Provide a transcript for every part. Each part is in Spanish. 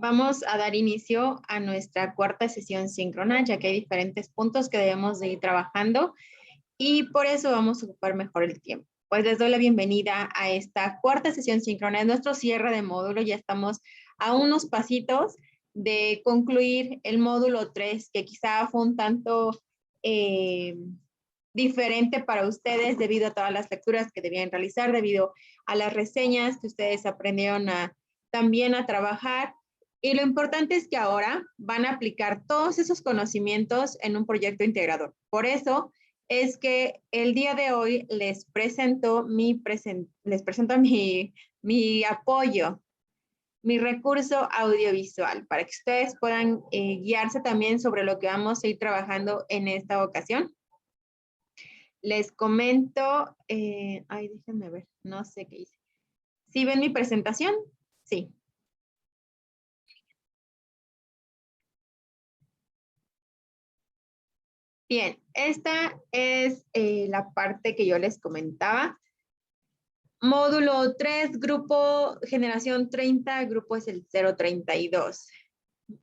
Vamos a dar inicio a nuestra cuarta sesión síncrona, ya que hay diferentes puntos que debemos de ir trabajando y por eso vamos a ocupar mejor el tiempo. Pues les doy la bienvenida a esta cuarta sesión síncrona. Es nuestro cierre de módulo. Ya estamos a unos pasitos de concluir el módulo 3, que quizá fue un tanto diferente para ustedes debido a todas las lecturas que debían realizar, debido a las reseñas que ustedes aprendieron también a trabajar. Y lo importante es que ahora van a aplicar todos esos conocimientos en un proyecto integrador. Por eso es que el día de hoy les presento mi apoyo, mi recurso audiovisual, para que ustedes puedan guiarse también sobre lo que vamos a ir trabajando en esta ocasión. Les comento, déjenme ver, no sé qué hice. ¿Sí ven mi presentación? Sí. Bien, esta es la parte que yo les comentaba. Módulo 3, grupo generación 30, grupo es el 032.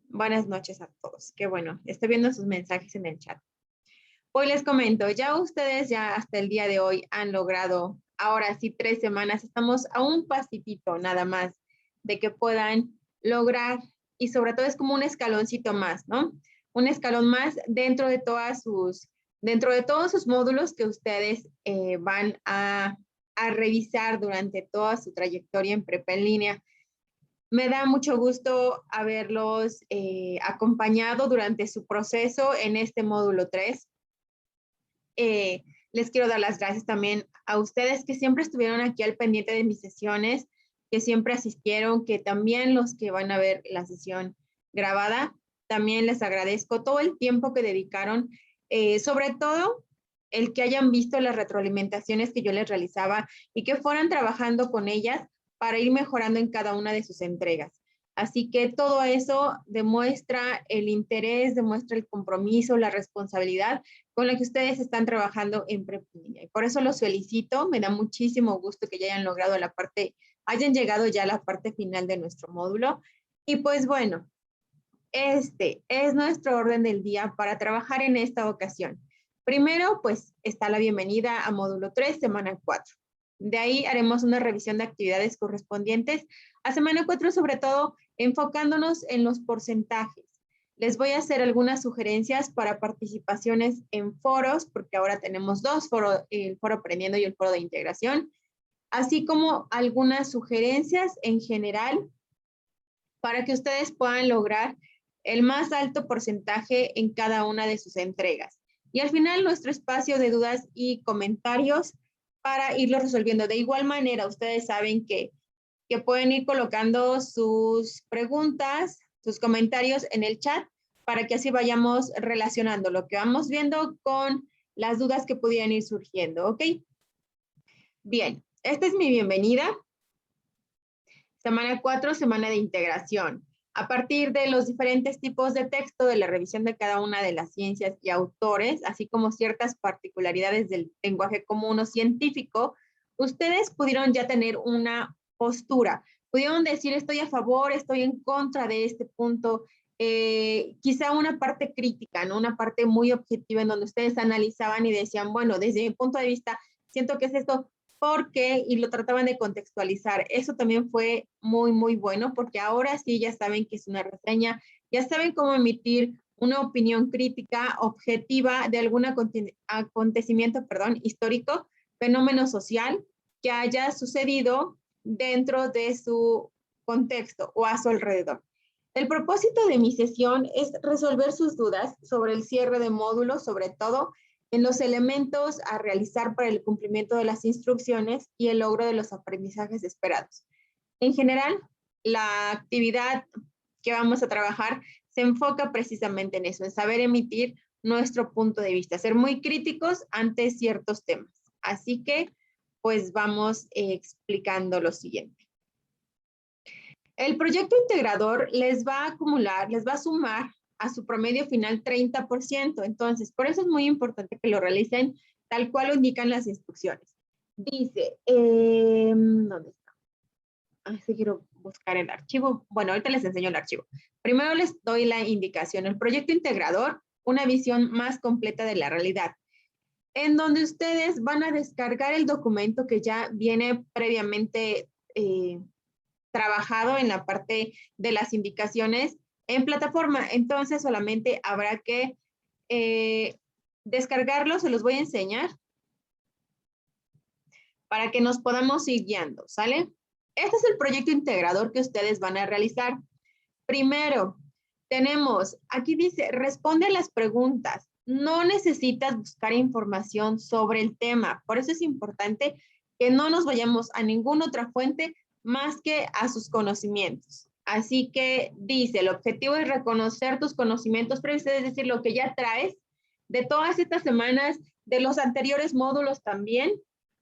Buenas noches a todos. Qué bueno, estoy viendo sus mensajes en el chat. Hoy les comento, ya ustedes ya hasta el día de hoy han logrado, ahora sí, 3 semanas, estamos a un pasitito nada más de que puedan lograr, y sobre todo es como un escaloncito más, ¿no? Un escalón más dentro de todos sus módulos que ustedes van a revisar durante toda su trayectoria en prepa en línea. Me da mucho gusto haberlos acompañado durante su proceso en este módulo 3. Les quiero dar las gracias también a ustedes que siempre estuvieron aquí al pendiente de mis sesiones, que siempre asistieron, que también los que van a ver la sesión grabada, también les agradezco todo el tiempo que dedicaron, sobre todo el que hayan visto las retroalimentaciones que yo les realizaba y que fueran trabajando con ellas para ir mejorando en cada una de sus entregas. Así que todo eso demuestra el interés, demuestra el compromiso, la responsabilidad con la que ustedes están trabajando en prepa en línea. Y por eso los felicito, me da muchísimo gusto que ya hayan logrado hayan llegado ya a la parte final de nuestro módulo. Y pues bueno, este es nuestro orden del día para trabajar en esta ocasión. Primero, pues está la bienvenida a módulo 3, semana 4. De ahí haremos una revisión de actividades correspondientes a semana 4, sobre todo enfocándonos en los porcentajes. Les voy a hacer algunas sugerencias para participaciones en foros, porque ahora tenemos dos foros, el foro aprendiendo y el foro de integración, así como algunas sugerencias en general para que ustedes puedan lograr el más alto porcentaje en cada una de sus entregas. Y al final nuestro espacio de dudas y comentarios para irlo resolviendo. De igual manera, ustedes saben que pueden ir colocando sus preguntas, sus comentarios en el chat para que así vayamos relacionando lo que vamos viendo con las dudas que pudieran ir surgiendo, ¿ok? Bien, esta es mi bienvenida. Semana 4, semana de integración. A partir de los diferentes tipos de texto, de la revisión de cada una de las ciencias y autores, así como ciertas particularidades del lenguaje común o científico, ustedes pudieron ya tener una postura. Pudieron decir, estoy a favor, estoy en contra de este punto. Quizá una parte crítica, ¿no? Una parte muy objetiva en donde ustedes analizaban y decían, bueno, desde mi punto de vista, siento que es esto, porque, y lo trataban de contextualizar. Eso también fue muy, muy bueno, porque ahora sí ya saben que es una reseña, ya saben cómo emitir una opinión crítica, objetiva de algún acontecimiento, histórico, fenómeno social que haya sucedido dentro de su contexto o a su alrededor. El propósito de mi sesión es resolver sus dudas sobre el cierre de módulos, sobre todo en los elementos a realizar para el cumplimiento de las instrucciones y el logro de los aprendizajes esperados. En general, la actividad que vamos a trabajar se enfoca precisamente en eso, en saber emitir nuestro punto de vista, ser muy críticos ante ciertos temas. Así que, pues vamos explicando lo siguiente. El proyecto integrador les va a acumular, les va a sumar a su promedio final 30%. Entonces, por eso es muy importante que lo realicen tal cual lo indican las instrucciones. Dice, ¿dónde está? Así quiero buscar el archivo. Bueno, ahorita les enseño el archivo. Primero les doy la indicación. El proyecto integrador, una visión más completa de la realidad, en donde ustedes van a descargar el documento que ya viene previamente trabajado en la parte de las indicaciones en plataforma. Entonces solamente habrá que descargarlo, se los voy a enseñar para que nos podamos ir guiando, ¿sale? Este es el proyecto integrador que ustedes van a realizar. Primero, tenemos, aquí dice, responde a las preguntas. No necesitas buscar información sobre el tema. Por eso es importante que no nos vayamos a ninguna otra fuente más que a sus conocimientos. Así que dice, el objetivo es reconocer tus conocimientos previos, es decir, lo que ya traes de todas estas semanas, de los anteriores módulos también.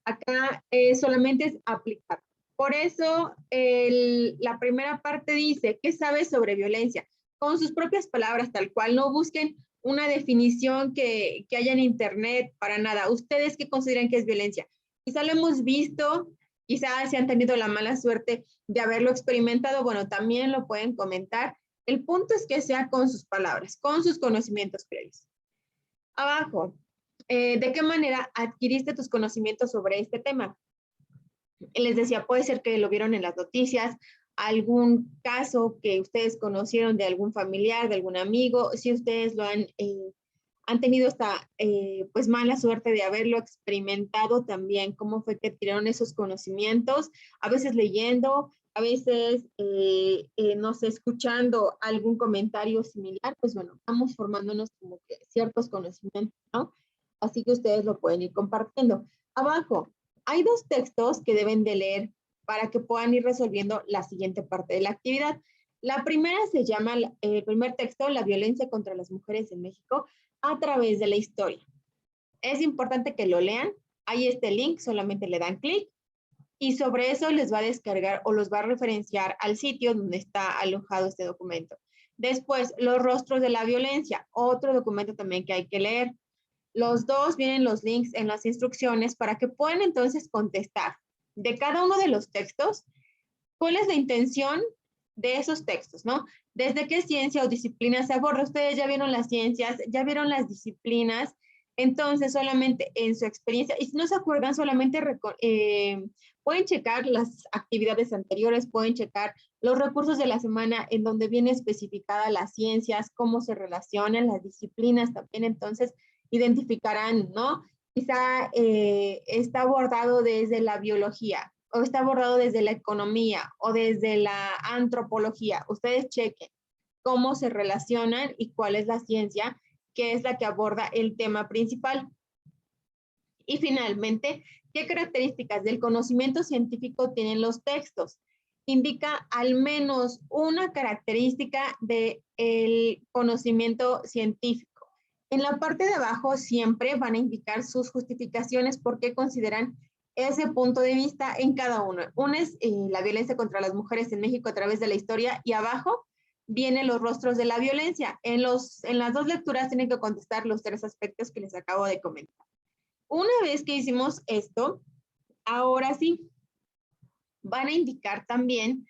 Acá solamente es aplicar. Por eso la primera parte dice, ¿qué sabes sobre violencia? Con sus propias palabras, tal cual. No busquen una definición que haya en internet para nada. ¿Ustedes qué consideran que es violencia? Quizá lo hemos visto, quizá si han tenido la mala suerte de haberlo experimentado, bueno, también lo pueden comentar. El punto es que sea con sus palabras, con sus conocimientos previos. Abajo, ¿de qué manera adquiriste tus conocimientos sobre este tema? Les decía, puede ser que lo vieron en las noticias, algún caso que ustedes conocieron de algún familiar, de algún amigo, si ustedes lo han tenido esta pues mala suerte de haberlo experimentado también, cómo fue que adquirieron esos conocimientos, a veces leyendo, a veces, no sé, escuchando algún comentario similar, pues bueno, vamos formándonos como que ciertos conocimientos, ¿no? Así que ustedes lo pueden ir compartiendo. Abajo, hay dos textos que deben de leer para que puedan ir resolviendo la siguiente parte de la actividad. La primera se llama, el primer texto, la violencia contra las mujeres en México a través de la historia. Es importante que lo lean. Ahí está el link, solamente le dan clic y sobre eso les va a descargar o los va a referenciar al sitio donde está alojado este documento. Después, los rostros de la violencia, otro documento también que hay que leer. Los dos vienen los links en las instrucciones para que puedan entonces contestar de cada uno de los textos cuál es la intención de esos textos, ¿no? Desde qué ciencia o disciplina se aborda. Ustedes ya vieron las ciencias, ya vieron las disciplinas, entonces solamente en su experiencia, y si no se acuerdan, solamente pueden checar las actividades anteriores, pueden checar los recursos de la semana en donde viene especificada las ciencias, cómo se relacionan las disciplinas también, entonces identificarán, ¿no? Quizá está abordado desde la biología, o está abordado desde la economía o desde la antropología. Ustedes chequen cómo se relacionan y cuál es la ciencia que es la que aborda el tema principal. Y finalmente, ¿qué características del conocimiento científico tienen los textos? Indica al menos una característica del conocimiento científico. En la parte de abajo siempre van a indicar sus justificaciones por qué consideran ese punto de vista en cada uno. Una es la violencia contra las mujeres en México a través de la historia y abajo vienen los rostros de la violencia. En las dos lecturas tienen que contestar los tres aspectos que les acabo de comentar. Una vez que hicimos esto, ahora sí, van a indicar también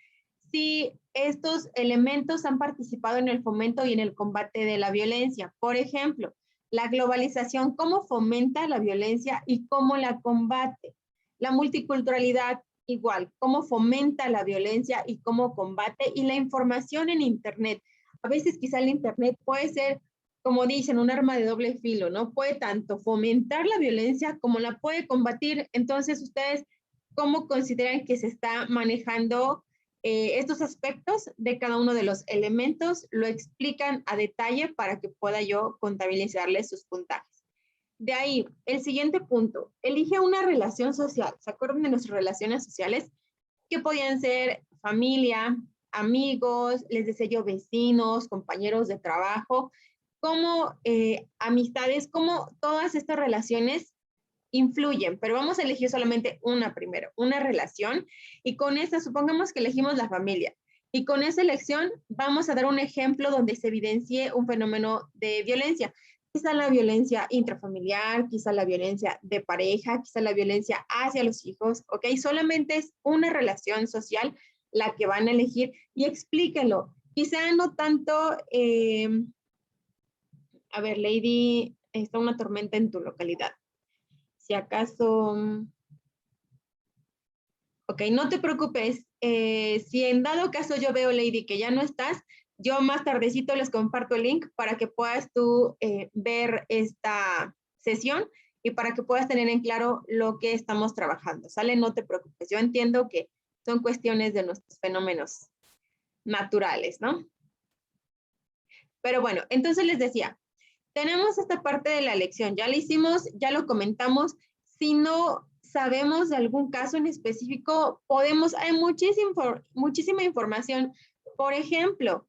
si estos elementos han participado en el fomento y en el combate de la violencia. Por ejemplo, la globalización, cómo fomenta la violencia y cómo la combate. La multiculturalidad, igual, cómo fomenta la violencia y cómo combate. Y la información en Internet. A veces quizá el Internet puede ser, como dicen, un arma de doble filo, ¿no? Puede tanto fomentar la violencia como la puede combatir. Entonces, ustedes, ¿cómo consideran que se está manejando estos aspectos de cada uno de los elementos? Lo explican a detalle para que pueda yo contabilizarles sus puntajes. De ahí, el siguiente punto, elige una relación social. ¿Se acuerdan de nuestras relaciones sociales? Que podían ser familia, amigos, les decía yo, vecinos, compañeros de trabajo, como amistades, como todas estas relaciones influyen, pero vamos a elegir solamente una primero, una relación, y con esta, supongamos que elegimos la familia, y con esa elección vamos a dar un ejemplo donde se evidencie un fenómeno de violencia, quizá la violencia intrafamiliar, quizá la violencia de pareja, quizá la violencia hacia los hijos, ¿ok? Solamente es una relación social la que van a elegir y explíquenlo. Quizá no tanto, a ver, Lady, está una tormenta en tu localidad. Si acaso, ok, no te preocupes. Si en dado caso yo veo, Lady, que ya no estás, yo más tardecito les comparto el link para que puedas tú ver esta sesión y para que puedas tener en claro lo que estamos trabajando, ¿sale? No te preocupes. Yo entiendo que son cuestiones de nuestros fenómenos naturales, ¿no? Pero bueno, entonces les decía, tenemos esta parte de la lección, ya la hicimos, ya lo comentamos. Si no sabemos de algún caso en específico, hay muchísima información. Por ejemplo,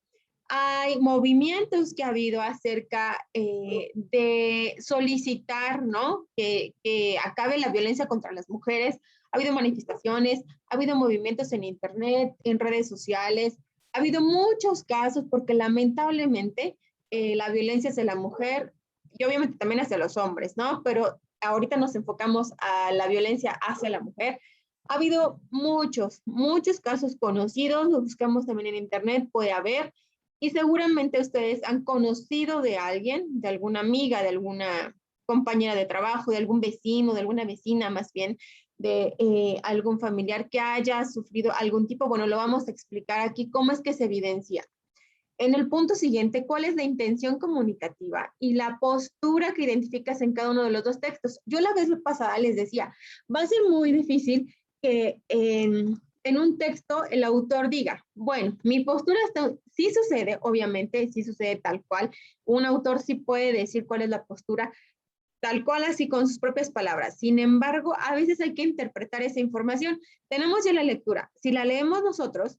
hay movimientos que ha habido acerca de solicitar, ¿no? Que acabe la violencia contra las mujeres. Ha habido manifestaciones, ha habido movimientos en internet, en redes sociales. Ha habido muchos casos porque lamentablemente la violencia hacia la mujer y obviamente también hacia los hombres, ¿no? Pero ahorita nos enfocamos a la violencia hacia la mujer. Ha habido muchos casos conocidos, lo buscamos también en internet, puede haber, y seguramente ustedes han conocido de alguien, de alguna amiga, de alguna compañera de trabajo, de algún vecino, de alguna vecina más bien, de algún familiar que haya sufrido algún tipo. Bueno, lo vamos a explicar aquí cómo es que se evidencia. En el punto siguiente, ¿cuál es la intención comunicativa y la postura que identificas en cada uno de los dos textos? Yo la vez pasada les decía, va a ser muy difícil que en un texto el autor diga, bueno, mi postura sí sucede, obviamente, sí sucede tal cual. Un autor sí puede decir cuál es la postura, tal cual así con sus propias palabras. Sin embargo, a veces hay que interpretar esa información. Tenemos ya la lectura. Si la leemos nosotros,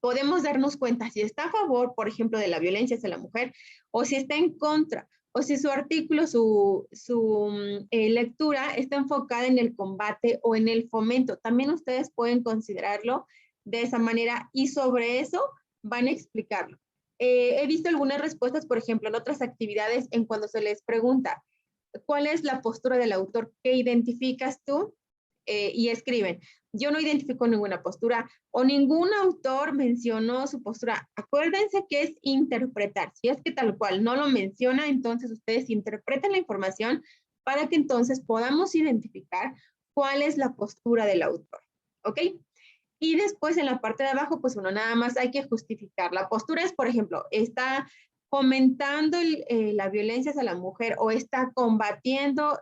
podemos darnos cuenta si está a favor, por ejemplo, de la violencia hacia la mujer, o si está en contra, o si su artículo, su lectura está enfocada en el combate o en el fomento. También ustedes pueden considerarlo de esa manera y sobre eso van a explicarlo. He visto algunas respuestas, por ejemplo, en otras actividades, en cuando se les pregunta, ¿cuál es la postura del autor? ¿Qué identificas tú? Y escriben, yo no identifico ninguna postura o ningún autor mencionó su postura. Acuérdense que es interpretar. Si es que tal cual no lo menciona, entonces ustedes interpretan la información para que entonces podamos identificar cuál es la postura del autor. ¿Ok? Y después en la parte de abajo, pues uno nada más hay que justificar. La postura es, por ejemplo, está fomentando la violencia hacia la mujer o está combatiendo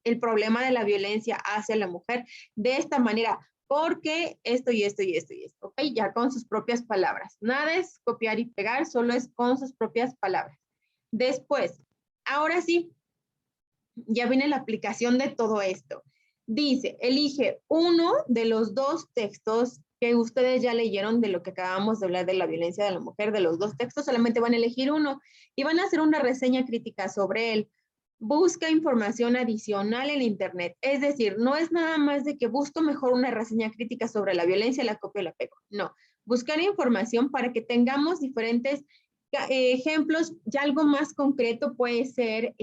el problema de la violencia hacia la mujer de esta manera, porque esto y esto y esto y esto, ¿ok? Ya con sus propias palabras. Nada es copiar y pegar, solo es con sus propias palabras. Después, ahora sí, ya viene la aplicación de todo esto. Dice, elige uno de los dos textos que ustedes ya leyeron de lo que acabamos de hablar de la violencia de la mujer, de los dos textos, solamente van a elegir uno y van a hacer una reseña crítica sobre él. Busca información adicional en internet. Es decir, no es nada más de que busco mejor una reseña crítica sobre la violencia, la copio y la pego. No, buscar información para que tengamos diferentes ejemplos. Ya algo más concreto puede ser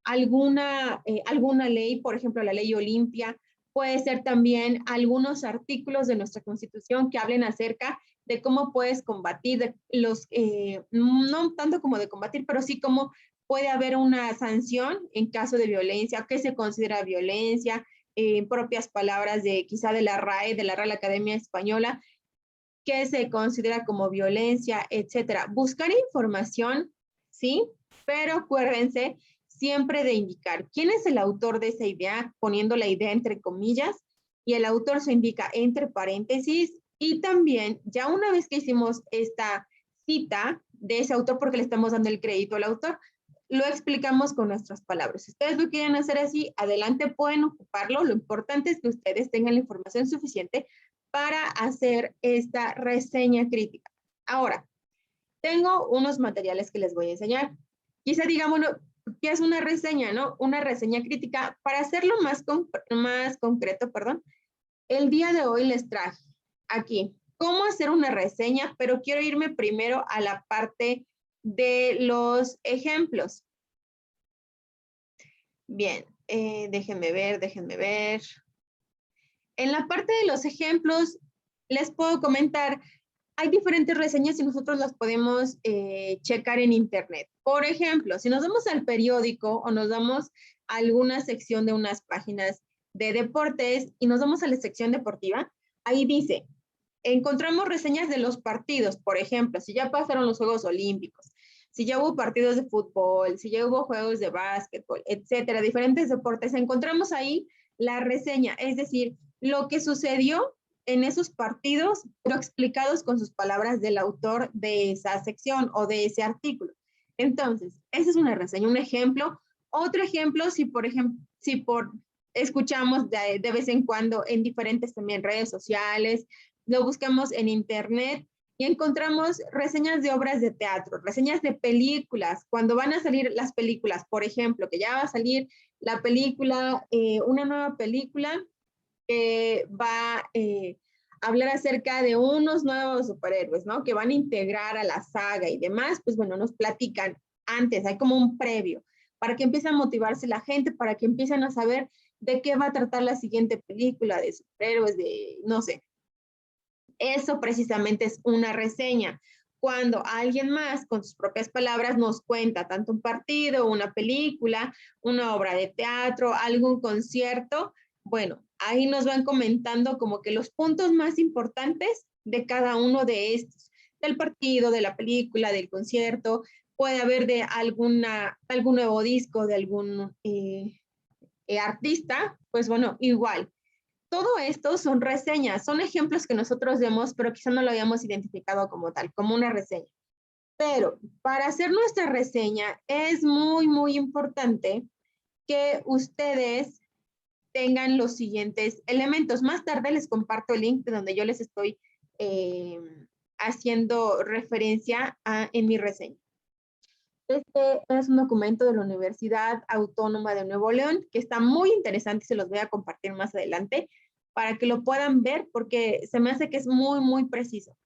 alguna ley, por ejemplo, la ley Olimpia, puede ser también algunos artículos de nuestra Constitución que hablen acerca de cómo puedes combatir no tanto como de combatir, pero sí cómo puede haber una sanción en caso de violencia, qué se considera violencia, propias palabras de quizá de la RAE, de la Real Academia Española, qué se considera como violencia, etcétera. Buscar información, ¿sí? Pero acuérdense siempre de indicar quién es el autor de esa idea, poniendo la idea entre comillas, y el autor se indica entre paréntesis, y también, ya una vez que hicimos esta cita de ese autor, porque le estamos dando el crédito al autor, lo explicamos con nuestras palabras. Si ustedes lo quieren hacer así, adelante, pueden ocuparlo. Lo importante es que ustedes tengan la información suficiente para hacer esta reseña crítica. Ahora, tengo unos materiales que les voy a enseñar. Quizá digamos, ¿qué es una reseña, no? Una reseña crítica. Para hacerlo más concreto, perdón, el día de hoy les traje aquí cómo hacer una reseña, pero quiero irme primero a la parte de los ejemplos. Bien, déjenme ver. En la parte de los ejemplos, les puedo comentar, hay diferentes reseñas y nosotros las podemos checar en internet. Por ejemplo, si nos vamos al periódico o nos vamos a alguna sección de unas páginas de deportes y nos vamos a la sección deportiva, ahí dice, encontramos reseñas de los partidos, por ejemplo, si ya pasaron los Juegos Olímpicos, si ya hubo partidos de fútbol, si ya hubo juegos de básquetbol, etcétera, diferentes deportes, encontramos ahí la reseña, es decir, lo que sucedió en esos partidos, pero explicados con sus palabras del autor de esa sección o de ese artículo. Entonces, esa es una reseña, un ejemplo. Otro ejemplo, si por escuchamos de vez en cuando en diferentes también redes sociales, lo buscamos en internet y encontramos reseñas de obras de teatro, reseñas de películas, cuando van a salir las películas, por ejemplo, que ya va a salir la película, una nueva película que va a hablar acerca de unos nuevos superhéroes, ¿no? Que van a integrar a la saga y demás, pues bueno, nos platican antes, hay como un previo, para que empiece a motivarse la gente, para que empiecen a saber de qué va a tratar la siguiente película, de superhéroes, de, no sé. Eso precisamente es una reseña. Cuando alguien más, con sus propias palabras, nos cuenta tanto un partido, una película, una obra de teatro, algún concierto, bueno, ahí nos van comentando como que los puntos más importantes de cada uno de estos, del partido, de la película, del concierto, puede haber de algún nuevo disco, de algún artista, pues bueno, igual. Todo esto son reseñas, son ejemplos que nosotros vemos, pero quizá no lo habíamos identificado como tal, como una reseña. Pero para hacer nuestra reseña es muy, muy importante que ustedes tengan los siguientes elementos. Más tarde les comparto el link de donde yo les estoy haciendo referencia en mi reseña. Este es un documento de la Universidad Autónoma de Nuevo León que está muy interesante y se los voy a compartir más adelante para que lo puedan ver porque se me hace que es muy, muy preciso.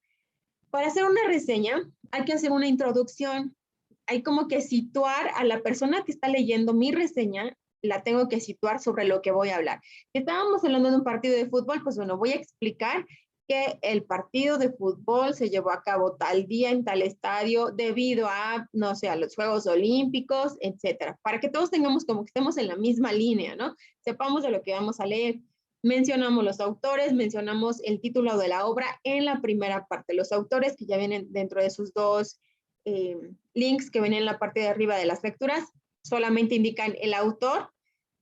Para hacer una reseña hay que hacer una introducción, hay como que situar a la persona que está leyendo mi reseña, la tengo que situar sobre lo que voy a hablar. Si estábamos hablando de un partido de fútbol, pues bueno, voy a explicar que el partido de fútbol se llevó a cabo tal día en tal estadio debido a, no sé, a los Juegos Olímpicos, etcétera, para que todos tengamos como que estemos en la misma línea, ¿no? Sepamos de lo que vamos a leer. Mencionamos los autores, mencionamos el título de la obra en la primera parte. Los autores que ya vienen dentro de sus dos links que ven en la parte de arriba de las lecturas, solamente indican el autor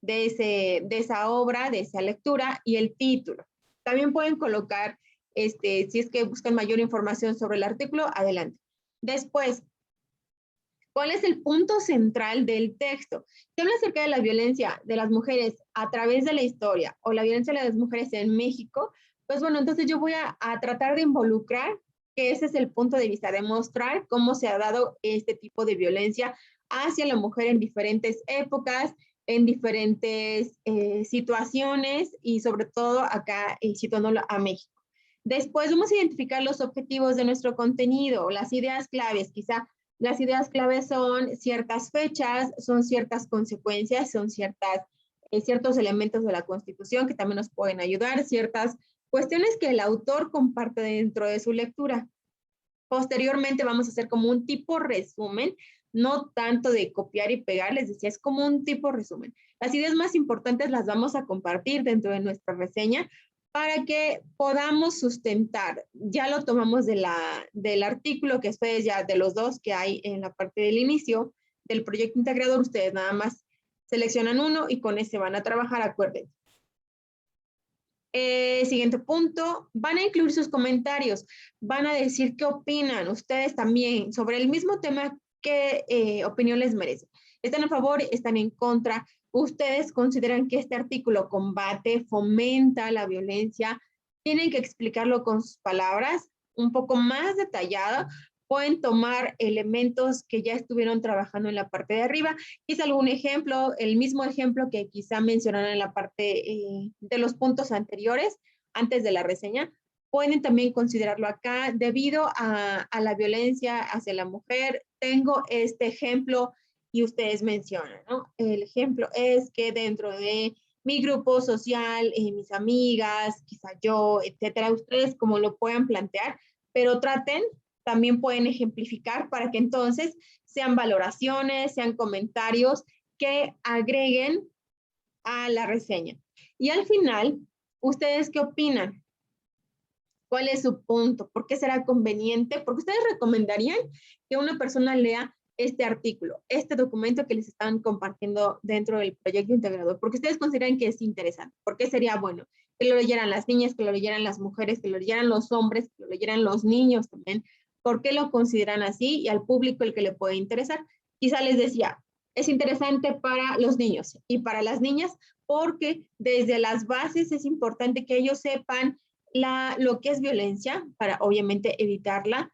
de esa obra, de esa lectura y el título. También pueden colocar, si es que buscan mayor información sobre el artículo, adelante. Después, ¿cuál es el punto central del texto? Se habla acerca de la violencia de las mujeres a través de la historia o la violencia de las mujeres en México. Pues bueno, entonces yo voy a tratar de involucrar que ese es el punto de vista, demostrar cómo se ha dado este tipo de violencia hacia la mujer en diferentes épocas, en diferentes situaciones y sobre todo acá situándolo a México. Después vamos a identificar los objetivos de nuestro contenido, las ideas claves, quizá las ideas claves son ciertas fechas, son ciertas consecuencias, son ciertos elementos de la Constitución que también nos pueden ayudar, ciertas cuestiones que el autor comparte dentro de su lectura. Posteriormente vamos a hacer como un tipo resumen, no tanto de copiar y pegar, les decía, es como un tipo resumen. Las ideas más importantes las vamos a compartir dentro de nuestra reseña para que podamos sustentar. Ya lo tomamos del artículo que ustedes ya, de los dos que hay en la parte del inicio del proyecto integrador, ustedes nada más seleccionan uno y con ese van a trabajar, acuérdense. Siguiente punto, van a incluir sus comentarios, van a decir qué opinan ustedes también sobre el mismo tema, qué opinión les merece. ¿Están a favor? ¿Están en contra? ¿Ustedes consideran que este artículo combate, fomenta la violencia? Tienen que explicarlo con sus palabras, un poco más detallada. Pueden tomar elementos que ya estuvieron trabajando en la parte de arriba. Quizá algún ejemplo, el mismo ejemplo que quizá mencionaron en la parte de los puntos anteriores, antes de la reseña. Pueden también considerarlo acá. Debido a la violencia hacia la mujer, tengo este ejemplo y ustedes mencionan, ¿no? El ejemplo es que dentro de mi grupo social, mis amigas, quizá yo, etcétera, ustedes como lo puedan plantear, pero traten, también pueden ejemplificar para que entonces sean valoraciones, sean comentarios que agreguen a la reseña. Y al final, ¿ustedes qué opinan? ¿Cuál es su punto? ¿Por qué será conveniente? ¿Por qué ustedes recomendarían que una persona lea este artículo, este documento que les están compartiendo dentro del proyecto integrador? ¿Por qué ustedes consideran que es interesante? ¿Por qué sería bueno que lo leyeran las niñas, que lo leyeran las mujeres, que lo leyeran los hombres, que lo leyeran los niños también? ¿Por qué lo consideran así? Y al público el que le puede interesar. Quizá les decía, es interesante para los niños y para las niñas porque desde las bases es importante que ellos sepan lo que es violencia para obviamente evitarla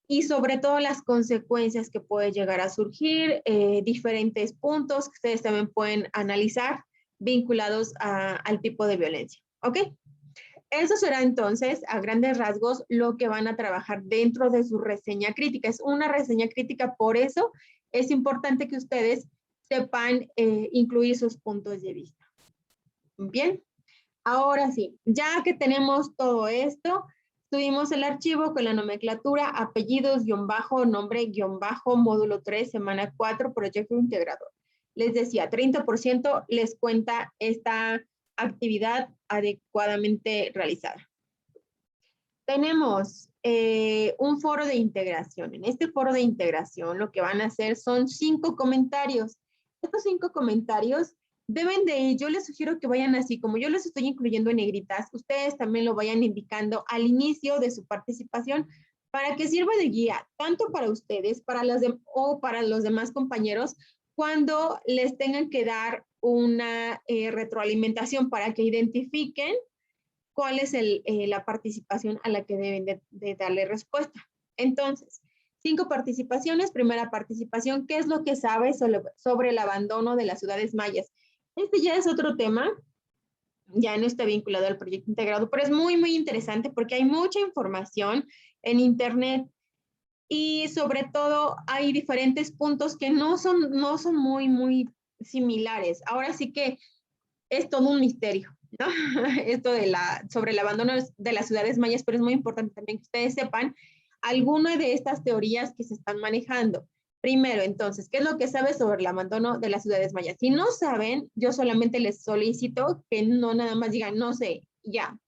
y sobre todo las consecuencias que puede llegar a surgir, diferentes puntos que ustedes también pueden analizar vinculados al tipo de violencia. ¿Ok? Eso será entonces, a grandes rasgos, lo que van a trabajar dentro de su reseña crítica. Es una reseña crítica, por eso es importante que ustedes sepan incluir sus puntos de vista. Bien. Ahora sí, ya que tenemos todo esto, subimos el archivo con la nomenclatura, apellidos, guión bajo, nombre, guión bajo, módulo 3, semana 4, proyecto integrador. Les decía, 30% les cuenta esta actividad adecuadamente realizada. Tenemos un foro de integración. En este foro de integración lo que van a hacer son 5 comentarios. Estos 5 comentarios deben de, yo les sugiero que vayan así, como yo les estoy incluyendo en negritas, ustedes también lo vayan indicando al inicio de su participación para que sirva de guía, tanto para ustedes o para los demás compañeros, cuando les tengan que dar una retroalimentación para que identifiquen cuál es la participación a la que deben de darle respuesta. Entonces, 5 participaciones. Primera participación, ¿qué es lo que sabes sobre el abandono de las ciudades mayas? Este ya es otro tema, ya no está vinculado al proyecto integrado, pero es muy, muy interesante porque hay mucha información en Internet y sobre todo hay diferentes puntos que no son muy, muy similares. Ahora sí que es todo un misterio, ¿no? Esto sobre el abandono de las ciudades mayas, pero es muy importante también que ustedes sepan alguna de estas teorías que se están manejando. Primero, entonces, ¿qué es lo que sabes sobre el abandono de las ciudades mayas? Si no saben, yo solamente les solicito que no nada más digan, no sé, ya,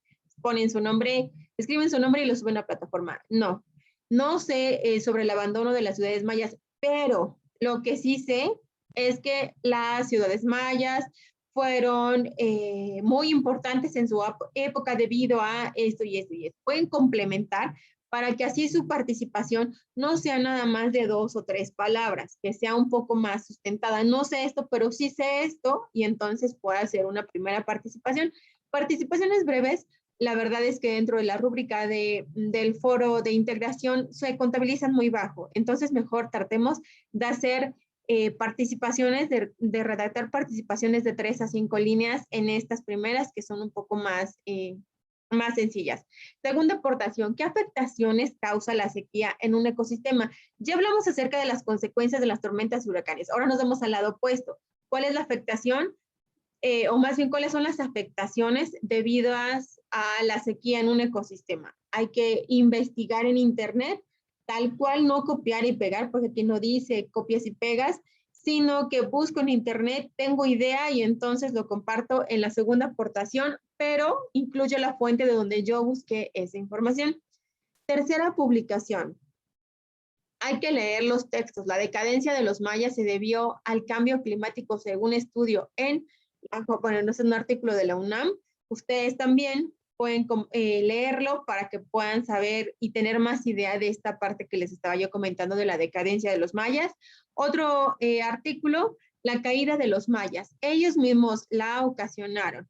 ponen su nombre, escriben su nombre y lo suben a la plataforma. No, no sé sobre el abandono de las ciudades mayas, pero lo que sí sé es que las ciudades mayas fueron muy importantes en su época debido a esto y esto y esto. Pueden complementar para que así su participación no sea nada más de 2 o 3 palabras, que sea un poco más sustentada. No sé esto, pero sí sé esto y entonces puedo hacer una primera participación. Participaciones breves, la verdad es que dentro de la rúbrica del foro de integración se contabilizan muy bajo. Entonces mejor tratemos de hacer participaciones, de redactar participaciones de 3 a 5 líneas en estas primeras que son un poco más sencillas. Segunda aportación, ¿qué afectaciones causa la sequía en un ecosistema? Ya hablamos acerca de las consecuencias de las tormentas y huracanes. Ahora nos vamos al lado opuesto. ¿Cuál es la afectación? O más bien, ¿cuáles son las afectaciones debidas a la sequía en un ecosistema? Hay que investigar en Internet, tal cual, no copiar y pegar, porque aquí no dice copias y pegas, sino que busco en Internet, tengo idea y entonces lo comparto en la segunda aportación, pero incluyo la fuente de donde yo busqué esa información. Tercera publicación. Hay que leer los textos. La decadencia de los mayas se debió al cambio climático según estudio bueno, no es un artículo de la UNAM. Ustedes también pueden leerlo para que puedan saber y tener más idea de esta parte que les estaba yo comentando de la decadencia de los mayas. Otro artículo, la caída de los mayas. Ellos mismos la ocasionaron.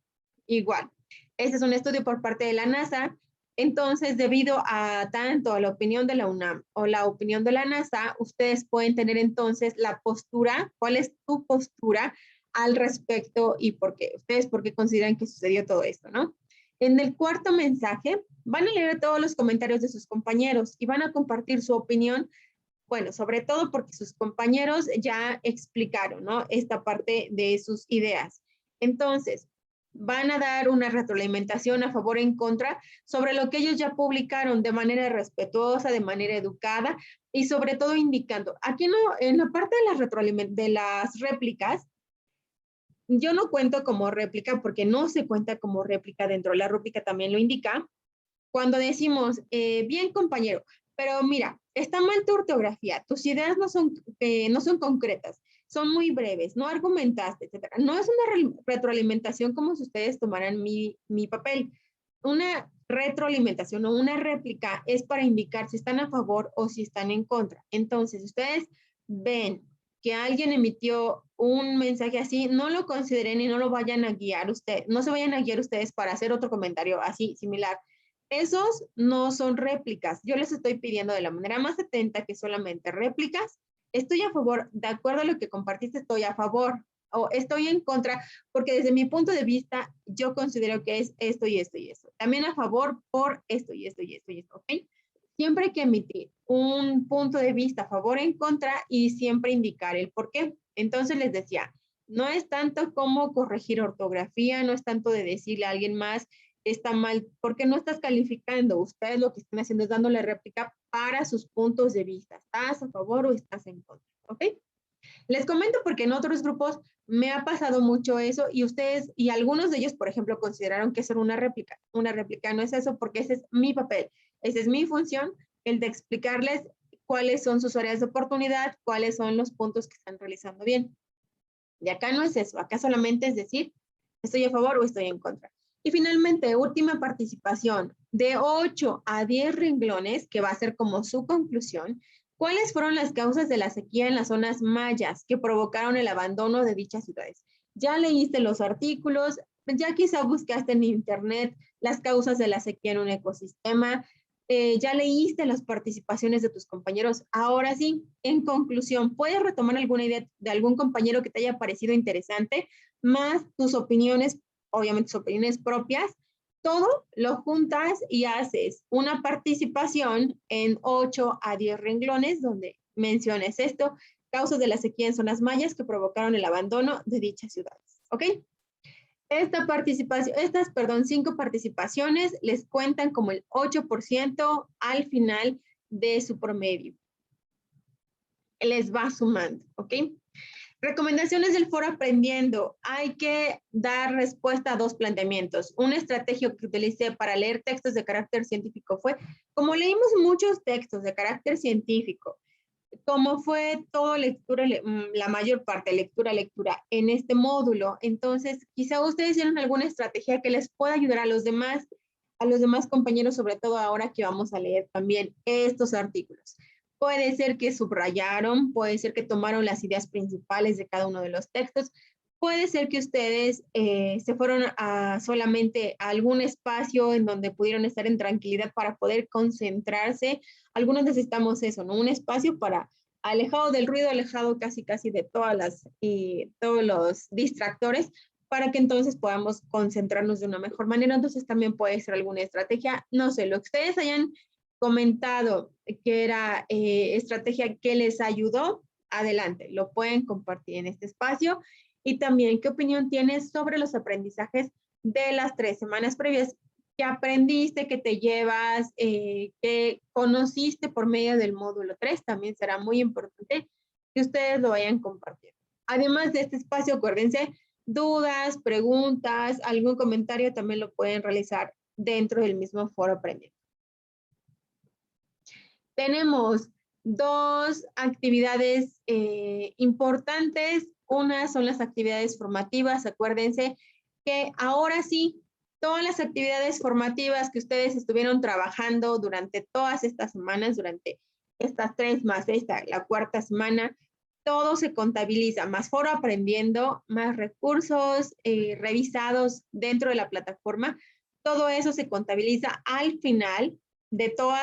Igual. Este es un estudio por parte de la NASA. Entonces, debido a tanto a la opinión de la UNAM o la opinión de la NASA, ustedes pueden tener entonces la postura, cuál es tu postura al respecto y por qué. Ustedes por qué consideran que sucedió todo esto, ¿no? En el cuarto mensaje, van a leer todos los comentarios de sus compañeros y van a compartir su opinión, bueno, sobre todo porque sus compañeros ya explicaron, ¿no? Esta parte de sus ideas. Entonces, van a dar una retroalimentación a favor o en contra sobre lo que ellos ya publicaron de manera respetuosa, de manera educada y sobre todo indicando. Aquí no, en la parte de las réplicas, yo no cuento como réplica porque no se cuenta como réplica dentro de la réplica, también lo indica. Cuando decimos, bien compañero, pero mira, está mal tu ortografía, tus ideas no son concretas, son muy breves, no argumentaste, etcétera. No es una retroalimentación como si ustedes tomaran mi papel. Una retroalimentación o una réplica es para indicar si están a favor o si están en contra. Entonces, ustedes ven que alguien emitió un mensaje así, no lo consideren y no lo vayan a guiar ustedes, no se vayan a guiar ustedes para hacer otro comentario así, similar. Esos no son réplicas. Yo les estoy pidiendo de la manera más atenta que solamente réplicas. Estoy a favor, de acuerdo a lo que compartiste, estoy a favor o estoy en contra, porque desde mi punto de vista, yo considero que es esto y esto y esto. También a favor por esto y esto y esto y esto, ¿ok? Siempre hay que emitir un punto de vista a favor o en contra y siempre indicar el por qué. Entonces les decía, no es tanto como corregir ortografía, no es tanto de decirle a alguien más, está mal, porque no estás calificando. Ustedes lo que están haciendo es dándole réplica para sus puntos de vista. ¿Estás a favor o estás en contra? ¿Ok? Les comento porque en otros grupos me ha pasado mucho eso y ustedes y algunos de ellos, por ejemplo, consideraron que eso era una réplica. Una réplica no es eso porque ese es mi papel, esa es mi función, el de explicarles cuáles son sus áreas de oportunidad, cuáles son los puntos que están realizando bien. Y acá no es eso, acá solamente es decir, estoy a favor o estoy en contra. Y finalmente, última participación, de 8 a 10 renglones, que va a ser como su conclusión. ¿Cuáles fueron las causas de la sequía en las zonas mayas que provocaron el abandono de dichas ciudades? Ya leíste los artículos, ya quizá buscaste en internet las causas de la sequía en un ecosistema, ya leíste las participaciones de tus compañeros. Ahora sí, en conclusión, ¿puedes retomar alguna idea de algún compañero que te haya parecido interesante? Más tus opiniones, obviamente tus opiniones propias, todo lo juntas y haces una participación en 8 a 10 renglones donde menciones esto, causas de la sequía en zonas mayas que provocaron el abandono de dichas ciudades. ¿Ok? Estas 5 participaciones les cuentan como el 8% al final de su promedio. Les va sumando, ¿ok? Recomendaciones del foro aprendiendo. Hay que dar respuesta a 2 planteamientos. Una estrategia que utilicé para leer textos de carácter científico fue, como leímos muchos textos de carácter científico, como fue toda lectura, la mayor parte, lectura en este módulo, entonces quizá ustedes tienen alguna estrategia que les pueda ayudar a los demás compañeros, sobre todo ahora que vamos a leer también estos artículos. Puede ser que subrayaron, puede ser que tomaron las ideas principales de cada uno de los textos, puede ser que ustedes se fueron solamente a algún espacio en donde pudieron estar en tranquilidad para poder concentrarse. Algunos necesitamos eso, ¿no? Un espacio para alejado del ruido, alejado casi de todos los distractores, para que entonces podamos concentrarnos de una mejor manera. Entonces también puede ser alguna estrategia, no sé, lo que ustedes hayan comentado que era estrategia que les ayudó, adelante, lo pueden compartir en este espacio. Y también, ¿qué opinión tienes sobre los aprendizajes de las 3 semanas previas? ¿Qué aprendiste, qué te llevas, qué conociste por medio del módulo 3? También será muy importante que ustedes lo vayan compartiendo. Además de este espacio, acuérdense, dudas, preguntas, algún comentario también lo pueden realizar dentro del mismo foro aprendiendo. Tenemos 2 actividades importantes. Una son las actividades formativas. Acuérdense que ahora sí, todas las actividades formativas que ustedes estuvieron trabajando durante todas estas semanas, durante estas 3 más esta, la 4ª semana, todo se contabiliza, más foro aprendiendo, más recursos revisados dentro de la plataforma. Todo eso se contabiliza al final de todo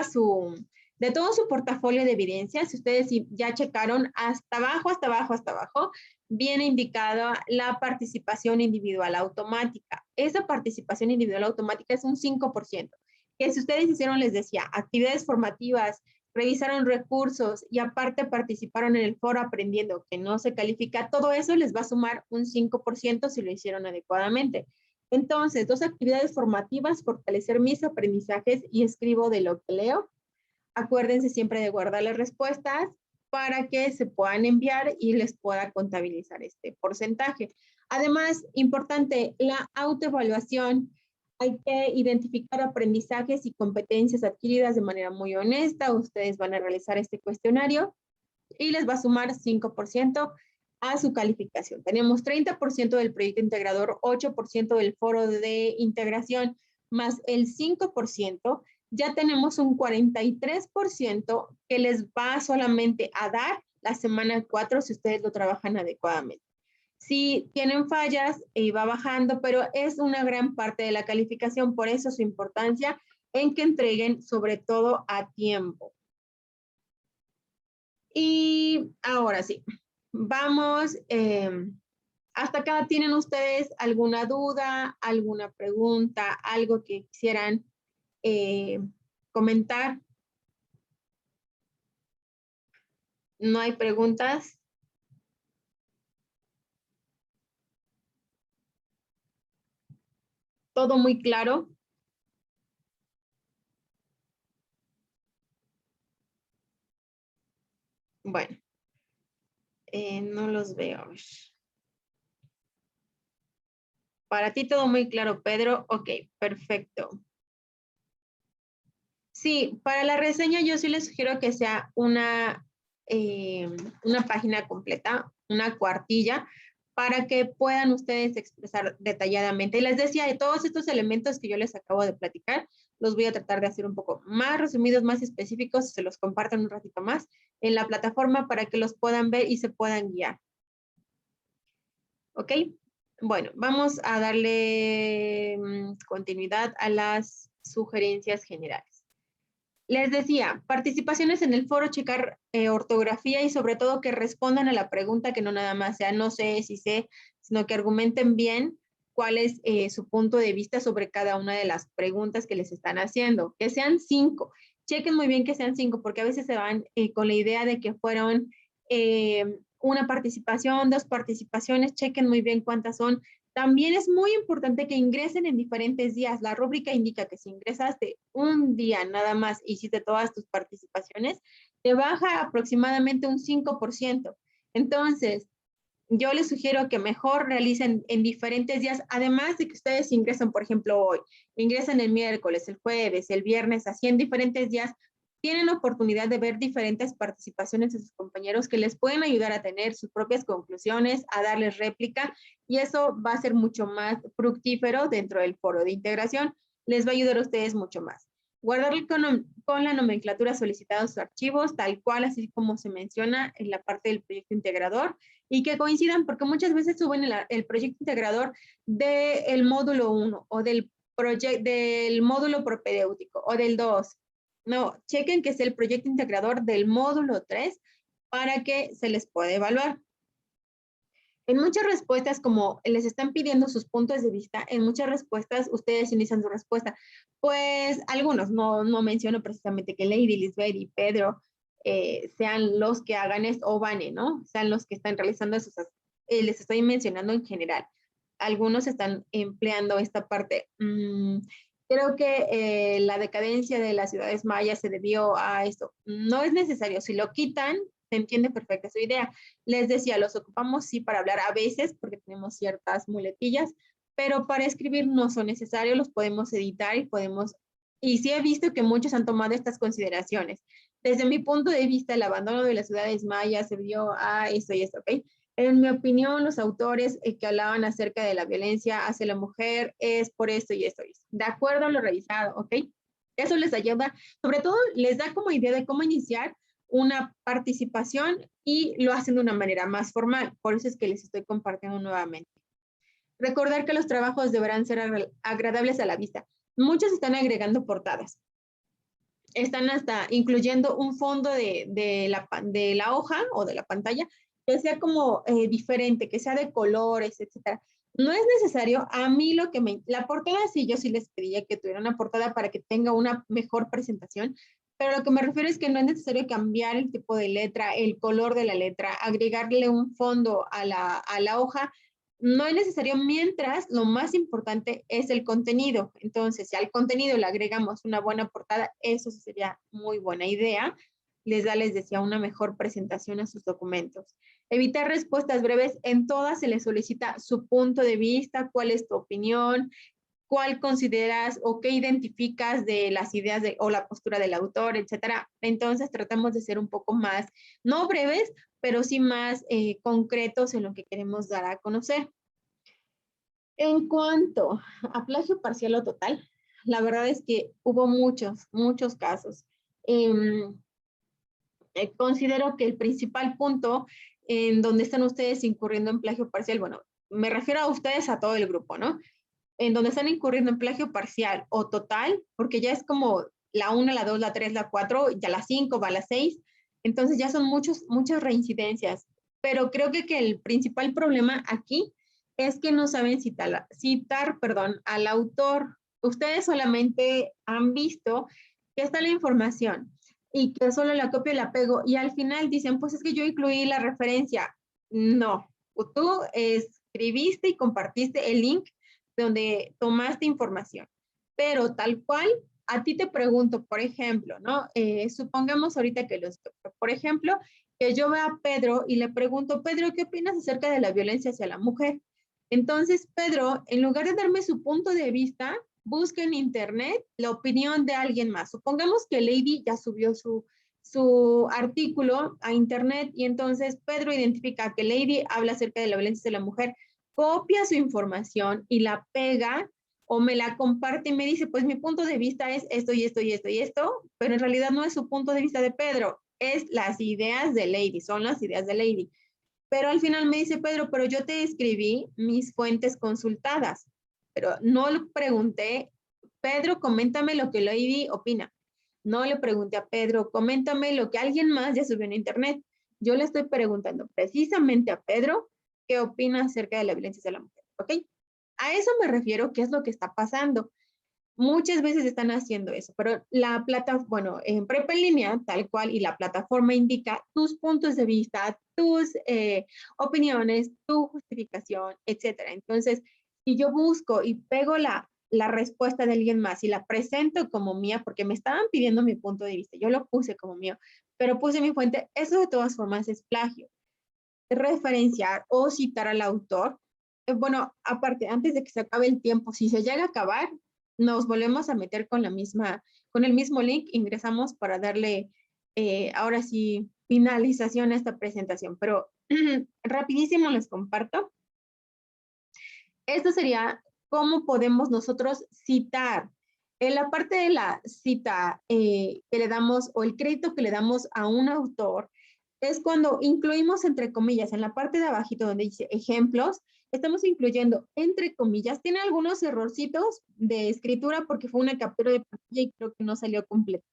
su portafolio de evidencias. Si ustedes ya checaron hasta abajo, viene indicada la participación individual automática. Esa participación individual automática es un 5%. Que si ustedes hicieron, les decía, actividades formativas, revisaron recursos y aparte participaron en el foro aprendiendo que no se califica, todo eso les va a sumar un 5% si lo hicieron adecuadamente. Entonces, 2 actividades formativas, fortalecer mis aprendizajes y escribo de lo que leo. Acuérdense siempre de guardar las respuestas para que se puedan enviar y les pueda contabilizar este porcentaje. Además, importante, la autoevaluación. Hay que identificar aprendizajes y competencias adquiridas de manera muy honesta. Ustedes van a realizar este cuestionario y les va a sumar 5% a su calificación. Tenemos 30% del proyecto integrador, 8% del foro de integración, más el 5%, ya tenemos un 43% que les va solamente a dar la semana 4 si ustedes lo trabajan adecuadamente. Si tienen fallas, va bajando, pero es una gran parte de la calificación, por eso su importancia en que entreguen sobre todo a tiempo. Y ahora sí, vamos, hasta acá. ¿Tienen ustedes alguna duda, alguna pregunta, algo que quisieran comentar? ¿No hay preguntas? ¿Todo muy claro? Bueno, no los veo. Para ti todo muy claro, Pedro. Ok, perfecto. Sí, para la reseña yo sí les sugiero que sea una página completa, una cuartilla, para que puedan ustedes expresar detalladamente. Y les decía, de todos estos elementos que yo les acabo de platicar, los voy a tratar de hacer un poco más resumidos, más específicos, se los comparto en un ratito más en la plataforma para que los puedan ver y se puedan guiar. ¿Ok? Bueno, vamos a darle continuidad a las sugerencias generales. Les decía, participaciones en el foro, checar ortografía y sobre todo que respondan a la pregunta, que no nada más sea no sé, si sé, sino que argumenten bien cuál es su punto de vista sobre cada una de las preguntas que les están haciendo. Que sean 5. Chequen muy bien que sean 5, porque a veces se van con la idea de que fueron una participación, 2 participaciones. Chequen muy bien cuántas son. También es muy importante que ingresen en diferentes días. La rúbrica indica que si ingresaste un día nada más y hiciste todas tus participaciones, te baja aproximadamente un 5%. Entonces, yo les sugiero que mejor realicen en diferentes días, además de que ustedes ingresan, por ejemplo, hoy, ingresan el miércoles, el jueves, el viernes, así en diferentes días, tienen oportunidad de ver diferentes participaciones de sus compañeros que les pueden ayudar a tener sus propias conclusiones, a darles réplica, y eso va a ser mucho más fructífero dentro del foro de integración. Les va a ayudar a ustedes mucho más. Guardar con la nomenclatura solicitada sus archivos, tal cual, así como se menciona en la parte del proyecto integrador, y que coincidan, porque muchas veces suben el proyecto integrador del módulo 1 o del módulo propedéutico o del 2. No, chequen que es el proyecto integrador del módulo 3 para que se les pueda evaluar. En muchas respuestas, como les están pidiendo sus puntos de vista, en muchas respuestas ustedes inician su respuesta. Pues algunos, no menciono precisamente que Lady, Lisbeth y Pedro sean los que hagan esto, o Vane, ¿no? Sean los que están realizando esos, les estoy mencionando en general. Algunos están empleando esta parte. Creo que la decadencia de las ciudades mayas se debió a esto. No es necesario, si lo quitan, se entiende perfecta su idea. Les decía, los ocupamos sí para hablar a veces, porque tenemos ciertas muletillas, pero para escribir no son necesarios, los podemos editar y sí he visto que muchos han tomado estas consideraciones. Desde mi punto de vista, el abandono de las ciudades mayas se vio a esto y esto, ¿ok? En mi opinión, los autores que hablaban acerca de la violencia hacia la mujer es por esto y esto y esto. De acuerdo a lo revisado, ¿ok? Eso les ayuda, sobre todo les da como idea de cómo iniciar una participación y lo hacen de una manera más formal. Por eso es que les estoy compartiendo nuevamente. Recordar que los trabajos deberán ser agradables a la vista. Muchos están agregando portadas. Están hasta incluyendo un fondo de la hoja o de la pantalla que sea como diferente, que sea de colores, etcétera. No es necesario, a mí la portada sí, yo sí les pediría que tuviera una portada para que tenga una mejor presentación, pero lo que me refiero es que no es necesario cambiar el tipo de letra, el color de la letra, agregarle un fondo a la hoja, No es necesario mientras lo más importante es el contenido. Entonces, si al contenido le agregamos una buena portada, eso sería muy buena idea. Les decía, una mejor presentación a sus documentos. Evitar respuestas breves. En todas se les solicita su punto de vista, cuál es tu opinión, cuál consideras o qué identificas de las ideas o la postura del autor, etcétera. Entonces tratamos de ser un poco más, no breves, pero sí más concretos en lo que queremos dar a conocer. En cuanto a plagio parcial o total, la verdad es que hubo muchos casos. Considero que el principal punto en donde están ustedes incurriendo en plagio parcial, bueno, me refiero a ustedes, a todo el grupo, ¿no? En donde están incurriendo en plagio parcial o total, porque ya es como la 1, la 2, la 3, la 4, ya la 5 va a la 6, entonces ya son muchas reincidencias, pero creo que el principal problema aquí es que no saben citar, perdón, al autor. Ustedes solamente han visto que está la información y que solo la copio y la pego y al final dicen, pues es que yo incluí la referencia. No, tú escribiste y compartiste el link donde tomaste información. Pero tal cual, a ti te pregunto, por ejemplo, ¿no? Supongamos ahorita que por ejemplo, que yo vea a Pedro y le pregunto, Pedro, ¿qué opinas acerca de la violencia hacia la mujer? Entonces, Pedro, en lugar de darme su punto de vista, busca en internet la opinión de alguien más. Supongamos que Lady ya subió su artículo a internet y entonces Pedro identifica que Lady habla acerca de la violencia hacia la mujer, copia su información y la pega o me la comparte y me dice, pues mi punto de vista es esto y esto y esto y esto, pero en realidad no es su punto de vista de Pedro, es las ideas de Lady, son las ideas de Lady. Pero al final me dice, Pedro, pero yo te escribí mis fuentes consultadas, pero no le pregunté, Pedro, coméntame lo que Lady opina. No le pregunté a Pedro, coméntame lo que alguien más ya subió en internet. Yo le estoy preguntando precisamente a Pedro qué opina acerca de la violencia hacia la mujer, ¿ok? A eso me refiero, qué es lo que está pasando. Muchas veces están haciendo eso, pero la plataforma, bueno, en Prepa en línea, tal cual, y la plataforma indica tus puntos de vista, tus opiniones, tu justificación, etcétera. Entonces, si yo busco y pego la respuesta de alguien más y la presento como mía, porque me estaban pidiendo mi punto de vista, yo lo puse como mío, pero puse mi fuente, eso de todas formas es plagio. Referenciar o citar al autor. Bueno, aparte, antes de que se acabe el tiempo, si se llega a acabar, nos volvemos a meter con con el mismo link, ingresamos para darle, ahora sí, finalización a esta presentación. Pero rapidísimo les comparto. Esto sería cómo podemos nosotros citar. En la parte de la cita que le damos o el crédito que le damos a un autor, es cuando incluimos entre comillas, en la parte de abajito donde dice ejemplos, estamos incluyendo entre comillas, tiene algunos errorcitos de escritura porque fue una captura de pantalla y creo que no salió completo.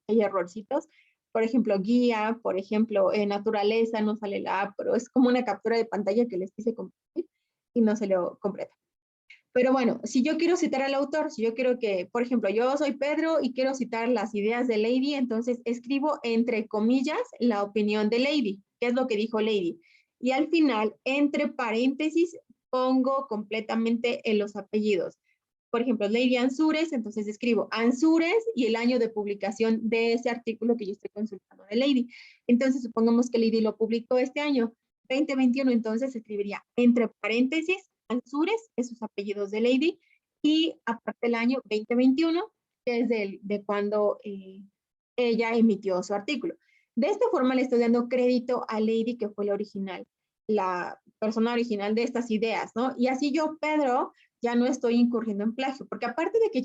Hay errorcitos, por ejemplo, guía, por ejemplo, naturaleza, no sale la A, pero es como una captura de pantalla que les quise compartir y no salió completa. Pero bueno, si yo quiero citar al autor, si yo quiero que, por ejemplo, yo soy Pedro y quiero citar las ideas de Lady, entonces escribo entre comillas la opinión de Lady, que es lo que dijo Lady. Y al final, entre paréntesis, pongo completamente en los apellidos. Por ejemplo, Lady Ansures, entonces escribo Ansures y el año de publicación de ese artículo que yo estoy consultando de Lady. Entonces, supongamos que Lady lo publicó este año, 2021, entonces escribiría entre paréntesis Ansures, es sus apellidos de Lady, y aparte el año 2021, que es de cuando ella emitió su artículo. De esta forma le estoy dando crédito a Lady, que fue la original, la persona original de estas ideas, ¿no? Y así yo, Pedro, ya no estoy incurriendo en plagio, porque aparte de que ya